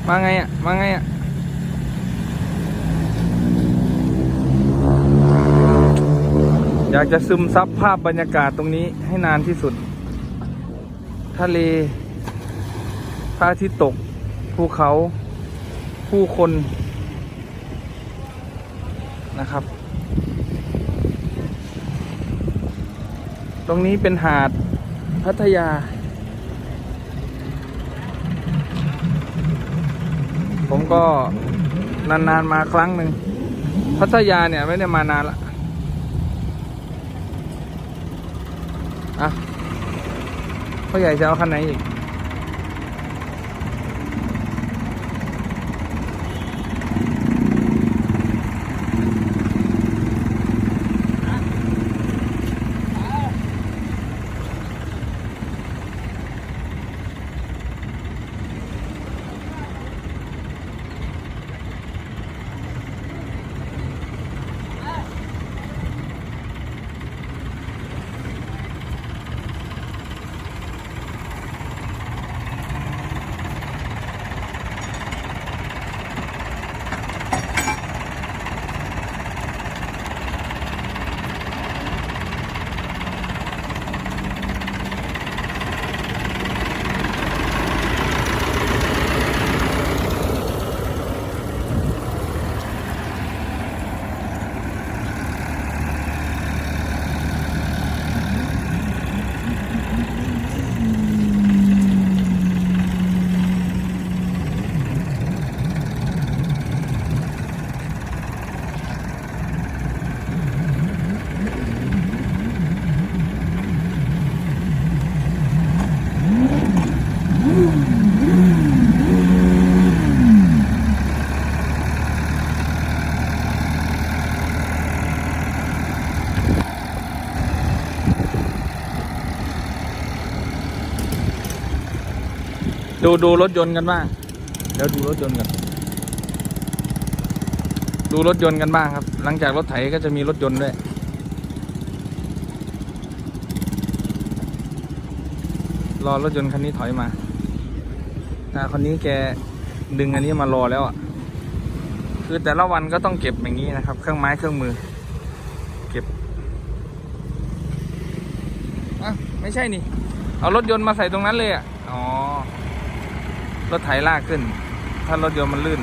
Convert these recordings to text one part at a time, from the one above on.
มาไงอ่ะมาไงอ่ะอยากจะซึมซับภาพบรรยากาศตรงนี้ให้นานที่สุดทะเลพระอาทิตย์ตกภูเขาผู้คนนะครับตรงนี้เป็นหาดพัทยาผมก็นานๆมาครั้งหนึ่งพัทยาเนี่ยไม่ได้มานานละอ่ะพ่อใหญ่จะเอาคันไหนอีกดูรถยนต์กันบ้างเดี๋ยวดูรถยนต์กันดูรถยนต์กันบ้างครับหลังจากรถไถก็จะมีรถยนต์ด้วยรอรถยนต์คันนี้ถอยมาคนนี้แกดึงอันนี้มารอแล้วอ่ะคือแต่ละวันก็ต้องเก็บอย่างนี้นะครับเครื่องไม้เครื่องมือเก็บอ่ะไม่ใช่นี่เอารถยนต์มาใส่ตรงนั้นเลยอ่ะอ๋อรถไถลากขึ้นถ้ารถยนต์มันลื่น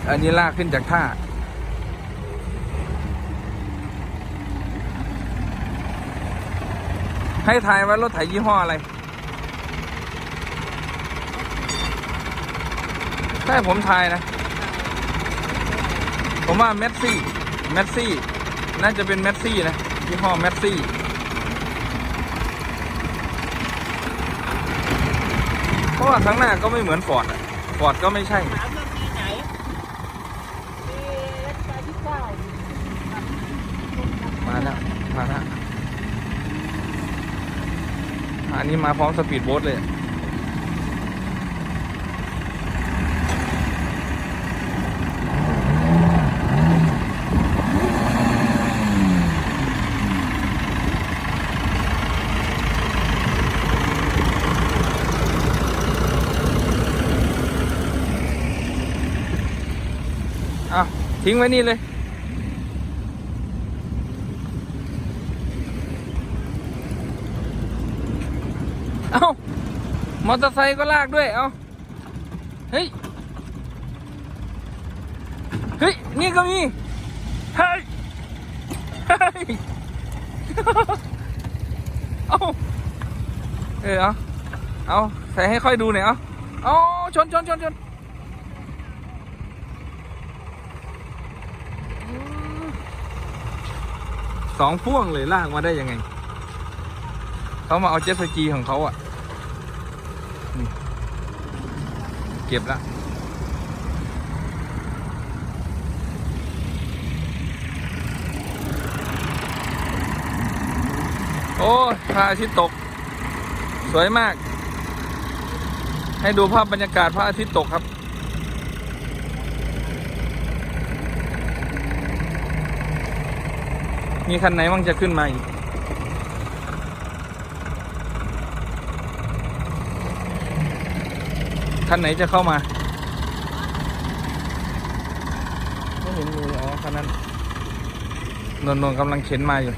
อันนี้ลากขึ้นจากท่าให้ถ่ายว่ารถไถยี่ห้ออะไรถ้าผมถ่ายนะผมว่าแมสซี่น่าจะเป็นแมสซี่นะยี่ห้อแมสซี่เพราะว่าข้างหน้าก็ไม่เหมือนฟอร์ดฟอร์ดก็ไม่ใช่ถามว่าปีไหนปีรัชกาลที่9มาแล้วอันนี้มาพร้อมสปีดโบ๊ทเลยทิ้งไว้นี่เลยมอเตอร์ไซค์ก็ลากด้วยเฮ้ยนี่ก็มีเฮ้ยเอาใส่ให้ค่อยดูหน่อยชนสองพ่วงเลยลากมาได้ยังไงเขามาเอาเจ็ตสกีของเขาอ่ะเก็บละโอ้พระอาทิตย์ตกสวยมากให้ดูภาพบรรยากาศพระอาทิตย์ตกครับมีคันไหนมั่งจะขึ้นมาอีก คันไหนจะเข้ามาไม่เห็นเลยอ๋อคันนั้นนนกำลังเข็นมาอยู่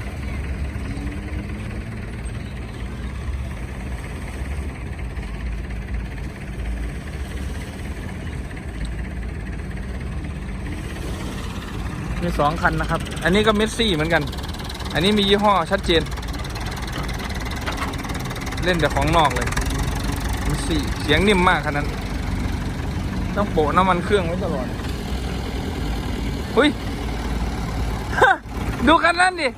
มี2 คันนะครับอันนี้ก็เมสซี่เหมือนกันอันนี้มียี่ห้อชัดเจนเล่นแต่ของนอกเลยเมสซี่เสียงนิ่มมากคันนั้นต้องโปะน้ำมันเครื่องไว้ตลอดเฮ้ย ดูคันนั้นดิ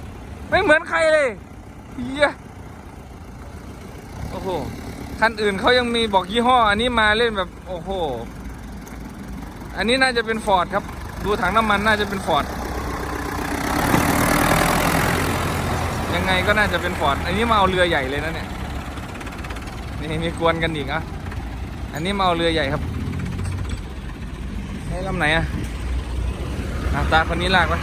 ไม่เหมือนใครเลยเฮียโอ้โหคันอื่นเขายังมีบอกยี่ห้ออันนี้มาเล่นแบบโอ้โหอันนี้น่าจะเป็นฟอร์ดครับดูถังน้ำมันน่าจะเป็นฟอร์ดยังไงก็น่าจะเป็นฟอร์ดอันนี้มาเอาเรือใหญ่เลยนะเนี่ยนี่มีกวนกันอีกอ่ะอันนี้มาเอาเรือใหญ่ครับให้ลำไหนอ่ะตาคนนี้ลากไว้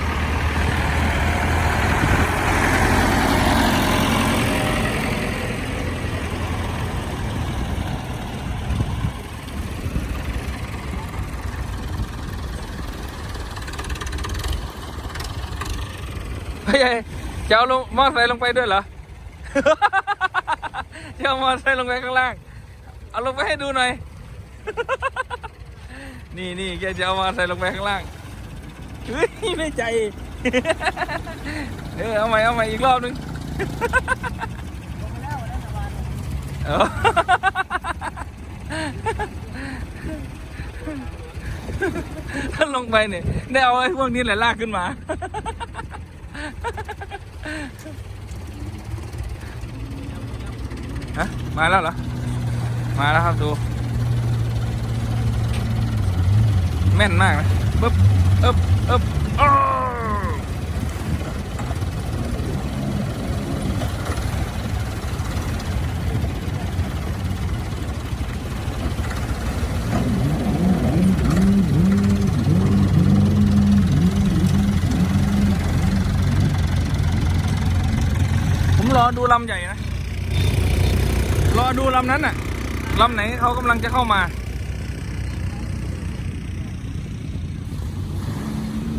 เฮ้ยจะเอาลงมอไซค์ลงไปด้วยเหรอ จะเอามอไซค์ลงไปข้างล่างเอาลงไปให้ดูหน่อย นี่แกจะเอามอไซค์ลงไปข้างล่างเฮ้ยไม่ใจ เอาใหม่อีกรอบนึง ถ้าลงไปเนี่ยได้เอาไอ้พวกนี้แหละลากขึ้นมาฮะมาแล้วเหรอมาแล้วครับดูแม่นมากนะปึ๊บผมรอดูลำใหญ่นะรอดูลำนั้นน่ะลำไหนเขากำลังจะเข้ามา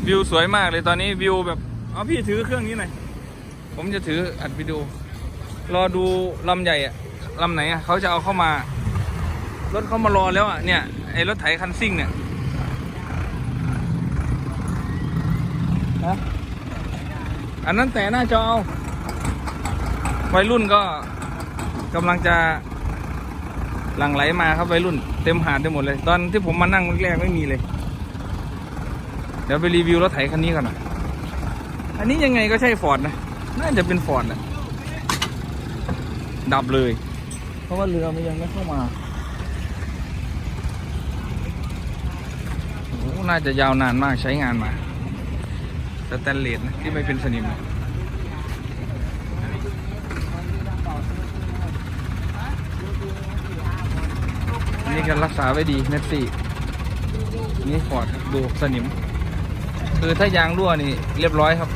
วิวสวยมากเลยตอนนี้วิวแบบเอาพี่ถือเครื่องนี้หน่อยผมจะถืออัดวิดีโอรอดูลำใหญ่อะลำไหนอะเขาจะเอาเข้ามารถเขามารอแล้วอะเนี่ยไอรถไถคันซิ่งเนี่ยอันนั้นแต่หน้าจอเอาวัยรุ่นก็กำลังจะหลั่งไหลมาครับวัยรุ่นเต็มหาดไปหมดเลยตอนที่ผมมานั่งแรกๆไม่มีเลยเดี๋ยวไปรีวิวรถไถคันนี้ก่อนนะอันนี้ยังไงก็ใช่ฟอร์ดนะน่าจะเป็นฟอร์ดแหละดับเลยเพราะว่าเรือมันยังไม่เข้ามาโอ้น่าจะยาวนานมากใช้งานมาสแตนเลสนะที่ไม่เป็นสนิมนี่ก็รักษาไว้ดีเมสซี่นี่ฟอร์ดดูสนิมคือถ้ายางรั่วนี่เรียบร้อยครับ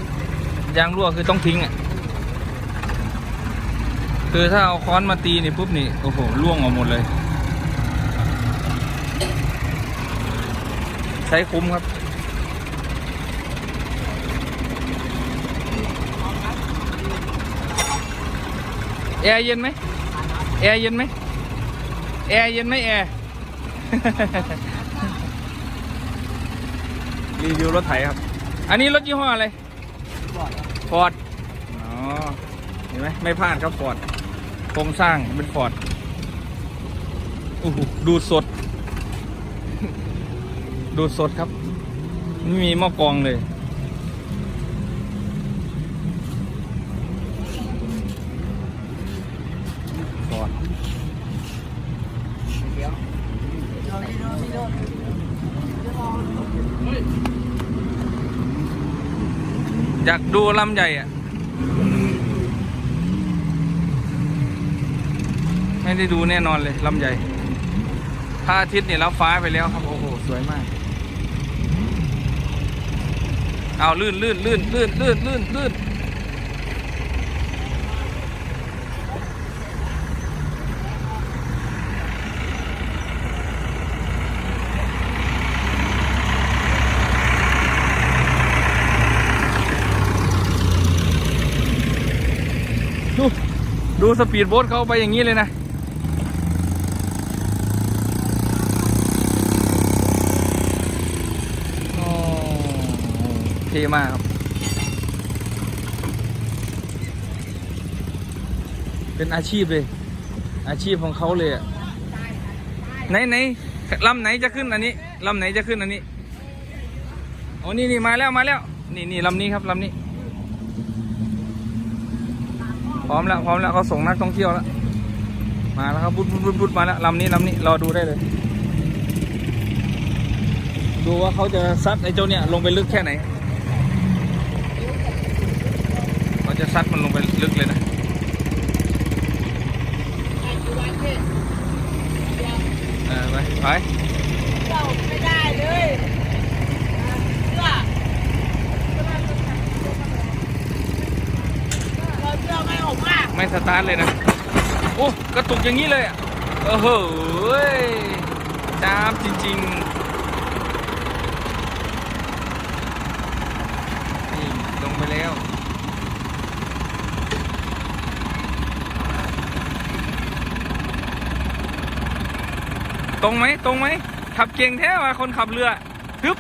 ยางรั่วคือต้องทิ้งอ่ะคือถ้าเอาค้อนมาตีนี่ปุ๊บนี่โอ้โหร่วงออกหมดเลยใช้คุ้มครับแอร์เย็นไหมแอร์เย็นไหมแอร์เย็นไหมแอร์ รีวิวรถไถครับอันนี้รถยี่ห้ออะไรฟอร์ดอ๋อเห็นไหมไม่พลาดครับฟอร์ดโครงสร้างเป็นฟอร์ดโอ้โหดูสด ดูสดครับไม่มีหม้อกรองเลยฟอร์ดอยากดูลำใหญ่อะไม่ได้ดูแน่นอนเลยลำใหญ่พระอาทิตย์เนี่ยแล้วฟ้าไปแล้วครับโอ้โหสวยมากเอาลื่น ดูสปีดโบ๊ทเขาไปอย่างนี้เลยนะโอ้เท่มากครับเป็นอาชีพเลยอาชีพของเขาเลยอะไหนลำไหนจะขึ้นอันนี้ลำไหนจะขึ้นอันนี้โอ้นี่มาแล้วนี่ลำนี้ครับลำนี้พร้อมแล้วเขาส่งนักท่องเที่ยวแล้วมาแล้วครับบุดมาแล้วลำนี้รอดูได้เลยดูว่าเขาจะซัดไอ้เจ้าเนี่ยลงไปลึกแค่ไหนเขาจะซัดมันลงไปลึกเลยนะไปเราไม่ได้เลยเราเชื่อไม่ออกมากไม่สตาร์ทเลยนะโอ้กระตุกอย่างนี้เลยอ่ะโหจ้าบจริงๆนี่ลงไปแล้วตรงไหมขับเก่งแท้ว่ะคนขับเรือฮึบ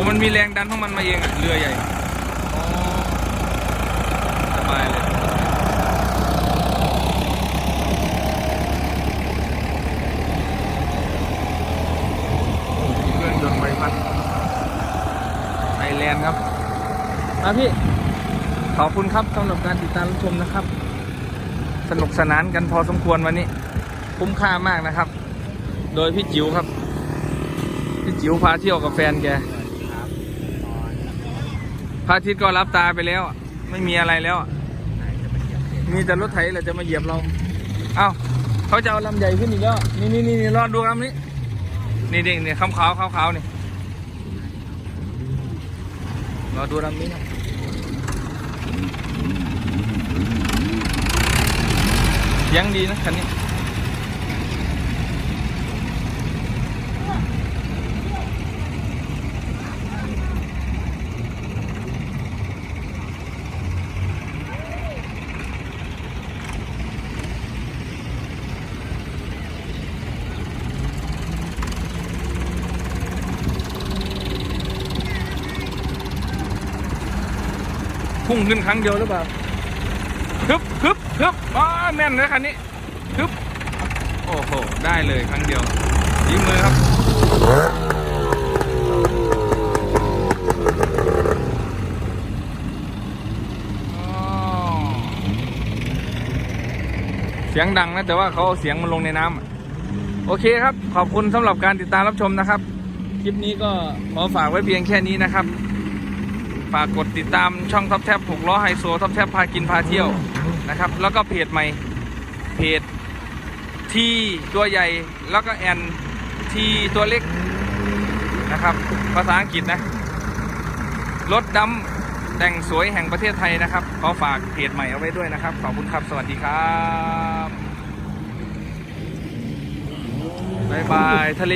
มันมีแรงดันของมันมาเองอะเรือใหญ่สบายเลยเครื่องยนต์ใบพัดไอแลนด์ครับพี่ขอบคุณครับสำหรับการติดตามรับชมนะครับ สนุกสนานกันพอสมควรวันนี้คุ้มค่ามากนะครับโดยพี่จิ๋วครับพี่จิ๋วพาเที่ยวกับแฟนแกพระอาทิตย์ก็รับตาไปแล้วไม่มีอะไรแล้วมีแต่รถไถแหละจะมาเหยียบเราเอ้าเขาจะเอาลำใหญ่ขึ้นอีกแล้วนี่รอดูลำนี้นี่เด็กเนี่ยขาวนี่รอดูลำนี้เสียงดีนะคันนี้พุ่งขึ้นครั้งเดียวหรือเปล่าฮึบแม่นเลยคันนี้ฮึบโอ้โหได้เลยครั้งเดียวยิงมือครับเสียงดังนะแต่ว่าเขาเอาเสียงมันลงในน้ำโอเคครับขอบคุณสำหรับการติดตามรับชมนะครับคลิปนี้ก็ขอฝากไว้เพียงแค่นี้นะครับฝากกดติดตามช่องท็อปแท็บ6ล้อไฮโซท็อปแท็บพากินพาเที่ยวนะครับแล้วก็เพจใหม่เพจทีตัวใหญ่แล้วก็แอนทีตัวเล็กนะครับภาษาอังกฤษนะรถดำแต่งสวยแห่งประเทศไทยนะครับขอฝากเพจใหม่เอาไว้ด้วยนะครับขอบคุณครับสวัสดีครับบ๊ายบายทะเล